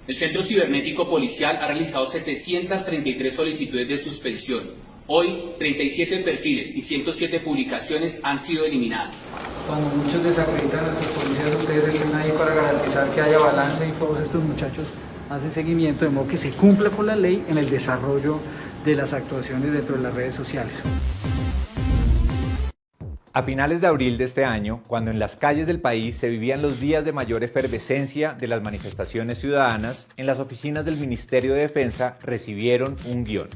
El Centro Cibernético Policial ha realizado 733 solicitudes de suspensión. Hoy, 37 perfiles y 107 publicaciones han sido eliminadas. Cuando muchos desacreditan a nuestros policías, ustedes estén ahí para garantizar que haya balance y todos estos muchachos hacen seguimiento de modo que se cumpla con la ley en el desarrollo de las actuaciones dentro de las redes sociales. A finales de abril de este año, cuando en las calles del país se vivían los días de mayor efervescencia de las manifestaciones ciudadanas, en las oficinas del Ministerio de Defensa recibieron un guión.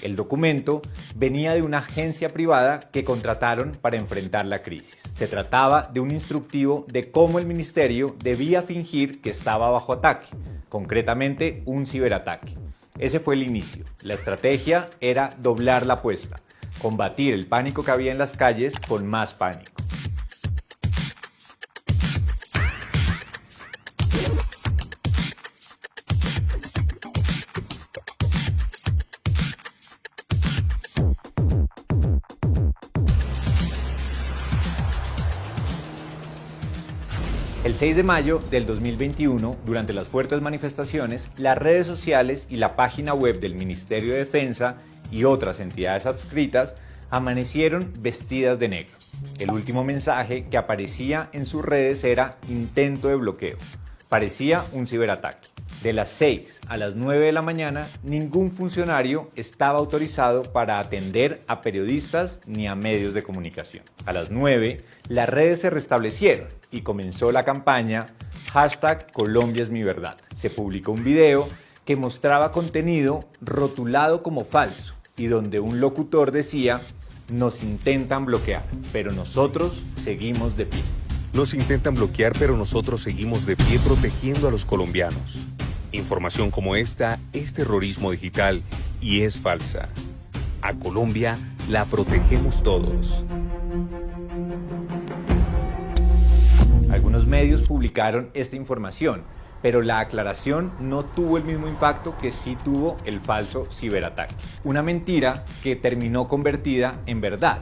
El documento venía de una agencia privada que contrataron para enfrentar la crisis. Se trataba de un instructivo de cómo el ministerio debía fingir que estaba bajo ataque, concretamente un ciberataque. Ese fue el inicio. La estrategia era doblar la apuesta, combatir el pánico que había en las calles con más pánico. El 6 de mayo del 2021, durante las fuertes manifestaciones, las redes sociales y la página web del Ministerio de Defensa y otras entidades adscritas amanecieron vestidas de negro. El último mensaje que aparecía en sus redes era intento de bloqueo. Parecía un ciberataque. De las 6 a las 9 de la mañana, ningún funcionario estaba autorizado para atender a periodistas ni a medios de comunicación. A las 9, las redes se restablecieron y comenzó la campaña #ColombiaEsMiVerdad. Se publicó un video que mostraba contenido rotulado como falso y donde un locutor decía: nos intentan bloquear, pero nosotros seguimos de pie. Nos intentan bloquear, pero nosotros seguimos de pie protegiendo a los colombianos. Información como esta es terrorismo digital y es falsa. A Colombia la protegemos todos. Algunos medios publicaron esta información, pero la aclaración no tuvo el mismo impacto que sí tuvo el falso ciberataque. Una mentira que terminó convertida en verdad.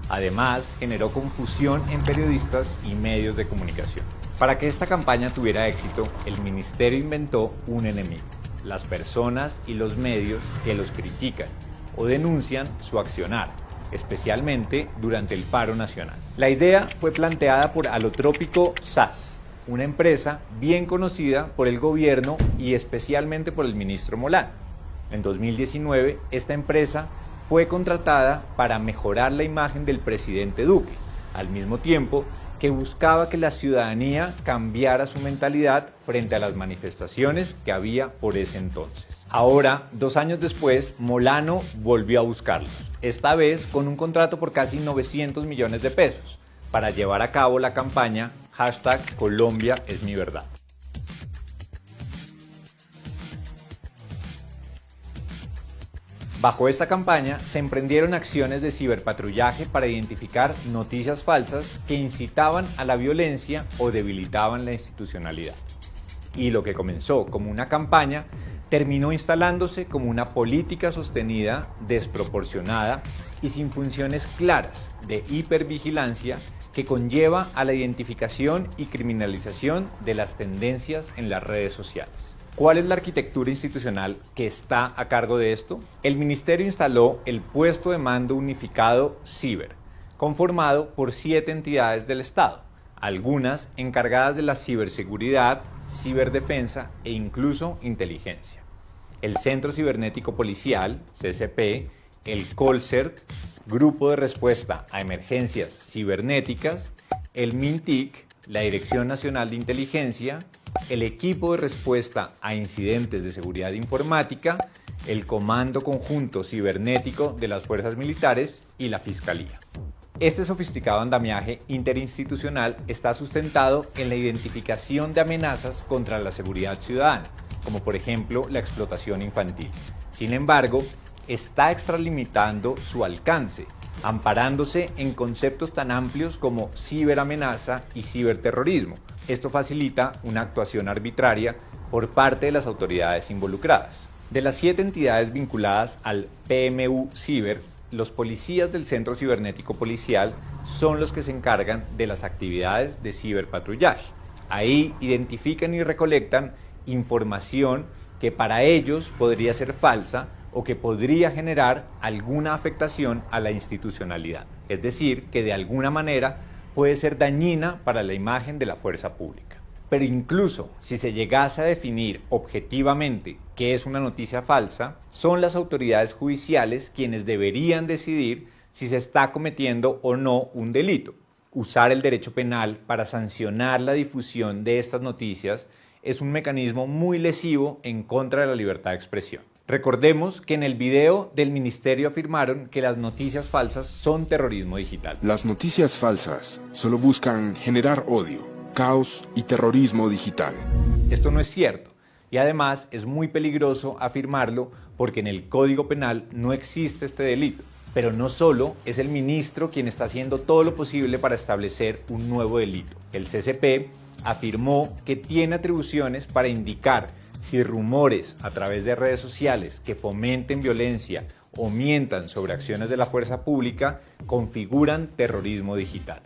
Además, generó confusión en periodistas y medios de comunicación. Para que esta campaña tuviera éxito, el ministerio inventó un enemigo: las personas y los medios que los critican o denuncian su accionar, especialmente durante el paro nacional. La idea fue planteada por Alotrópico SAS, una empresa bien conocida por el gobierno y especialmente por el ministro Molano. En 2019, esta empresa fue contratada para mejorar la imagen del presidente Duque, al mismo tiempo que buscaba que la ciudadanía cambiara su mentalidad frente a las manifestaciones que había por ese entonces. Ahora, 2 años después, Molano volvió a buscarlos, esta vez con un contrato por casi 900 millones de pesos, para llevar a cabo la campaña #ColombiaEsMiVerdad. Bajo esta campaña se emprendieron acciones de ciberpatrullaje para identificar noticias falsas que incitaban a la violencia o debilitaban la institucionalidad. Y lo que comenzó como una campaña terminó instalándose como una política sostenida, desproporcionada y sin funciones claras de hipervigilancia que conlleva a la identificación y criminalización de las tendencias en las redes sociales. ¿Cuál es la arquitectura institucional que está a cargo de esto? El ministerio instaló el puesto de mando unificado Ciber, conformado por 7 entidades del Estado, algunas encargadas de la ciberseguridad, ciberdefensa e incluso inteligencia. El Centro Cibernético Policial, CCP, el COLCERT, Grupo de Respuesta a Emergencias Cibernéticas, el MINTIC, la Dirección Nacional de Inteligencia, el Equipo de Respuesta a Incidentes de Seguridad Informática, el Comando Conjunto Cibernético de las Fuerzas Militares y la Fiscalía. Este sofisticado andamiaje interinstitucional está sustentado en la identificación de amenazas contra la seguridad ciudadana, como por ejemplo la explotación infantil. Sin embargo, está extralimitando su alcance, amparándose en conceptos tan amplios como ciberamenaza y ciberterrorismo. Esto facilita una actuación arbitraria por parte de las autoridades involucradas. De las 7 entidades vinculadas al PMU Ciber, los policías del Centro Cibernético Policial son los que se encargan de las actividades de ciberpatrullaje. Ahí identifican y recolectan información que para ellos podría ser falsa o que podría generar alguna afectación a la institucionalidad. Es decir, que de alguna manera puede ser dañina para la imagen de la fuerza pública. Pero incluso si se llegase a definir objetivamente qué es una noticia falsa, son las autoridades judiciales quienes deberían decidir si se está cometiendo o no un delito. Usar el derecho penal para sancionar la difusión de estas noticias es un mecanismo muy lesivo en contra de la libertad de expresión. Recordemos que en el video del ministerio afirmaron que las noticias falsas son terrorismo digital. Las noticias falsas solo buscan generar odio, caos y terrorismo digital. Esto no es cierto y además es muy peligroso afirmarlo porque en el Código Penal no existe este delito. Pero no solo es el ministro quien está haciendo todo lo posible para establecer un nuevo delito. El CCP afirmó que tiene atribuciones para indicar si rumores a través de redes sociales que fomenten violencia o mientan sobre acciones de la fuerza pública configuran terrorismo digital.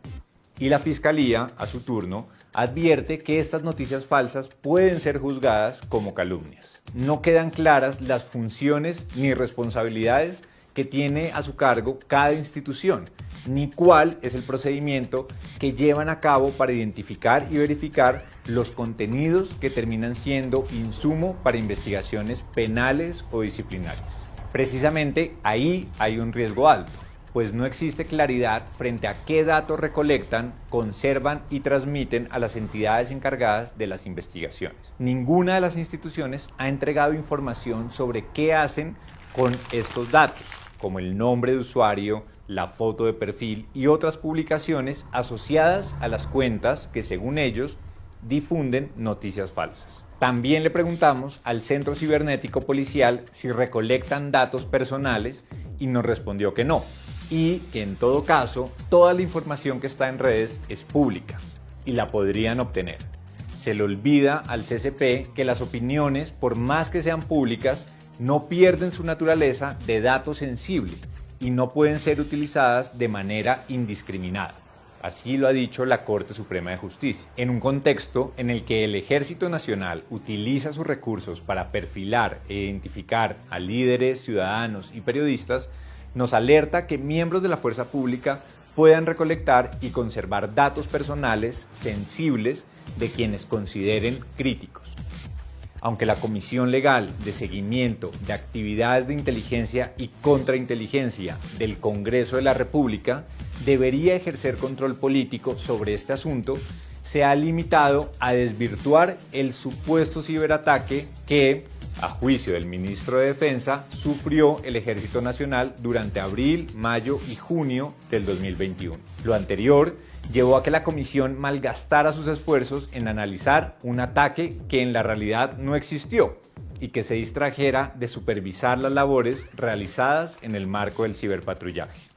Y la Fiscalía, a su turno, advierte que estas noticias falsas pueden ser juzgadas como calumnias. No quedan claras las funciones ni responsabilidades que tiene a su cargo cada institución, ni cuál es el procedimiento que llevan a cabo para identificar y verificar los contenidos que terminan siendo insumo para investigaciones penales o disciplinarias. Precisamente ahí hay un riesgo alto, pues no existe claridad frente a qué datos recolectan, conservan y transmiten a las entidades encargadas de las investigaciones. Ninguna de las instituciones ha entregado información sobre qué hacen con estos datos, como el nombre de usuario, la foto de perfil y otras publicaciones asociadas a las cuentas que, según ellos, difunden noticias falsas. También le preguntamos al Centro Cibernético Policial si recolectan datos personales y nos respondió que no, y que en todo caso toda la información que está en redes es pública y la podrían obtener. Se le olvida al CCP que las opiniones, por más que sean públicas, no pierden su naturaleza de dato sensible y no pueden ser utilizadas de manera indiscriminada. Así lo ha dicho la Corte Suprema de Justicia. En un contexto en el que el Ejército Nacional utiliza sus recursos para perfilar e identificar a líderes, ciudadanos y periodistas, nos alerta que miembros de la fuerza pública puedan recolectar y conservar datos personales sensibles de quienes consideren críticos. Aunque la Comisión Legal de Seguimiento de Actividades de Inteligencia y Contrainteligencia del Congreso de la República debería ejercer control político sobre este asunto, se ha limitado a desvirtuar el supuesto ciberataque que, a juicio del ministro de Defensa, sufrió el Ejército Nacional durante abril, mayo y junio del 2021. Lo anterior llevó a que la comisión malgastara sus esfuerzos en analizar un ataque que en la realidad no existió y que se distrajera de supervisar las labores realizadas en el marco del ciberpatrullaje.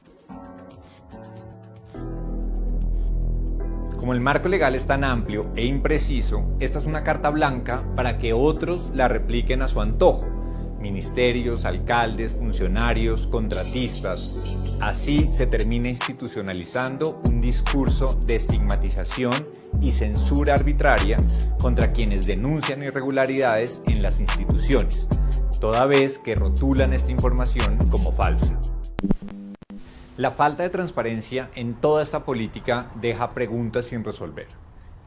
Como el marco legal es tan amplio e impreciso, esta es una carta blanca para que otros la repliquen a su antojo. Ministerios, alcaldes, funcionarios, contratistas. Así se termina institucionalizando un discurso de estigmatización y censura arbitraria contra quienes denuncian irregularidades en las instituciones, toda vez que rotulan esta información como falsa. La falta de transparencia en toda esta política deja preguntas sin resolver.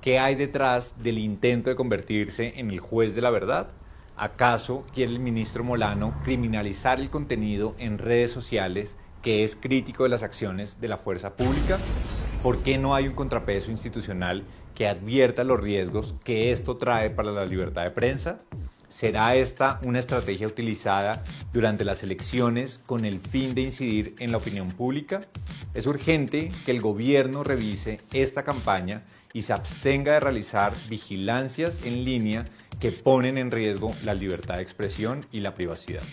¿Qué hay detrás del intento de convertirse en el juez de la verdad? ¿Acaso quiere el ministro Molano criminalizar el contenido en redes sociales que es crítico de las acciones de la fuerza pública? ¿Por qué no hay un contrapeso institucional que advierta los riesgos que esto trae para la libertad de prensa? ¿Será esta una estrategia utilizada durante las elecciones con el fin de incidir en la opinión pública? Es urgente que el gobierno revise esta campaña y se abstenga de realizar vigilancias en línea que ponen en riesgo la libertad de expresión y la privacidad.